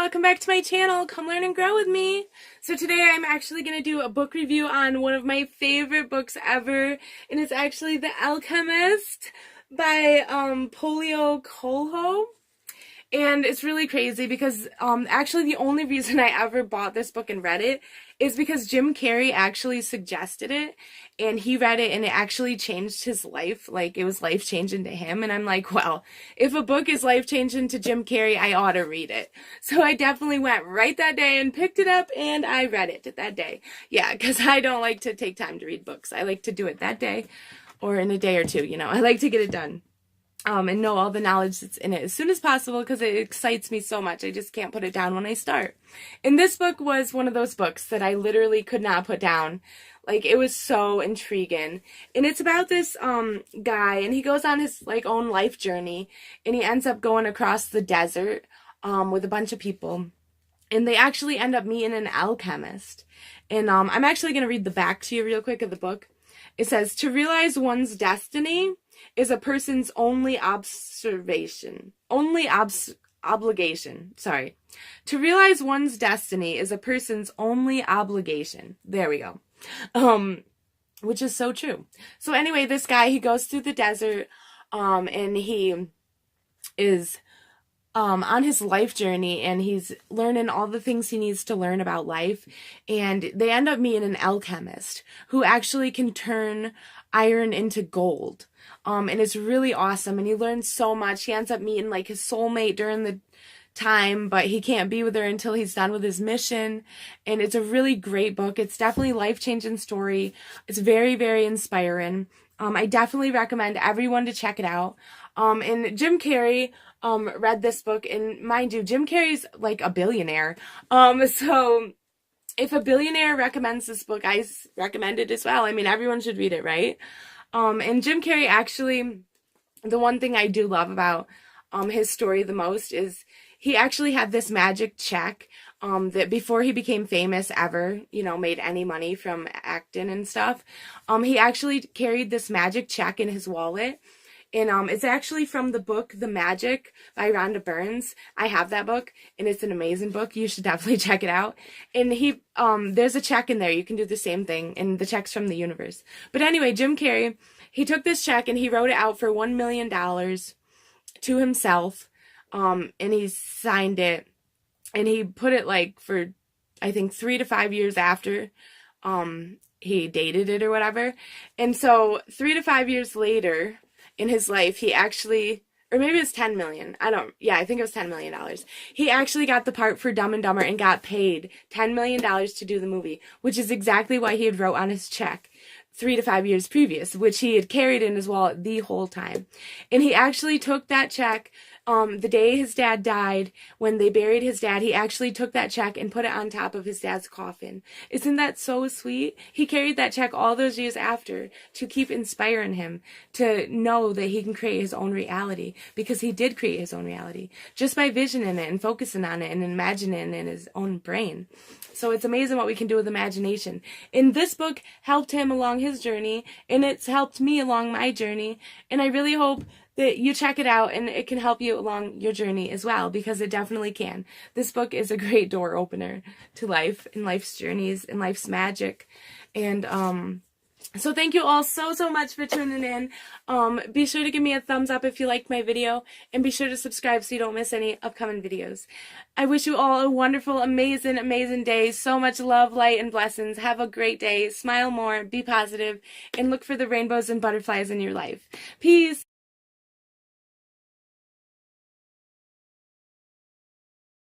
welcome back to my channel. Come learn and grow with me. So today I'm actually going to do a book review on one of my favorite books ever, and it's actually The Alchemist by Paolo Coelho. And it's really crazy because actually the only reason I ever bought this book and read it is because Jim Carrey actually suggested it, and he read it and it actually changed his life. Like, it was life-changing to him, and I'm like, well, if a book is life-changing to Jim Carrey, I ought to read it. So I definitely went right that day and picked it up, and I read it that day. Yeah, because I don't like to take time to read books. I like to do it that day or in a day or two, you know. I like to get it done. And know all the knowledge that's in it as soon as possible because it excites me so much. I just can't put it down when I start. And this book was one of those books that I literally could not put down. Like, it was so intriguing. And it's about this guy, and he goes on his own life journey, and he ends up going across the desert with a bunch of people. And they actually end up meeting an alchemist. And I'm actually going to read the back to you real quick of the book. It says, "To realize one's destiny is a person's only obligation. Sorry. To realize one's destiny is a person's only obligation." There we go. Which is so true. So anyway, this guy, he goes through the desert, and he is on his life journey, and he's learning all the things he needs to learn about life, and they end up meeting an alchemist who actually can turn iron into gold. And it's really awesome, and he learns so much. He ends up meeting his soulmate during the time, but he can't be with her until he's done with his mission. And it's a really great book. It's definitely a life-changing story. It's very, very inspiring. I definitely recommend everyone to check it out. And Jim Carrey read this book, and mind you, Jim Carrey's like a billionaire. So if a billionaire recommends this book, I recommend it as well. I mean, everyone should read it, right? And Jim Carrey, actually, the one thing I do love about his story the most is he actually had this magic check that before he became famous ever, made any money from acting and stuff, he actually carried this magic check in his wallet. And it's actually from the book The Magic by Rhonda Burns. I have that book, and it's an amazing book. You should definitely check it out. And there's a check in there. You can do the same thing, and the check's from the universe. But anyway, Jim Carrey, he took this check and he wrote it out for $1 million to himself, and he signed it, and he put it for, I think, 3 to 5 years after he dated it or whatever. And so 3 to 5 years later in his life, he actually, or maybe it was 10 million. I think it was $10 million. He actually got the part for Dumb and Dumber and got paid $10 million to do the movie, which is exactly why he had wrote on his check 3 to 5 years previous, which he had carried in his wallet the whole time. And he actually took that check the day his dad died. When they buried his dad, he actually took that check and put it on top of his dad's coffin. Isn't that so sweet? He carried that check all those years after to keep inspiring him to know that he can create his own reality, because he did create his own reality just by visioning it and focusing on it and imagining it in his own brain. So it's amazing what we can do with imagination. And this book helped him along his journey, and it's helped me along my journey. And I really hope that you check it out and it can help you along your journey as well, because it definitely can. This book is a great door opener to life and life's journeys and life's magic. And so thank you all so much for tuning in. Be sure to give me a thumbs up if you liked my video, and be sure to subscribe so you don't miss any upcoming videos. I wish you all a wonderful, amazing, amazing day. So much love, light, and blessings. Have a great day. Smile more, be positive, and look for the rainbows and butterflies in your life. Peace.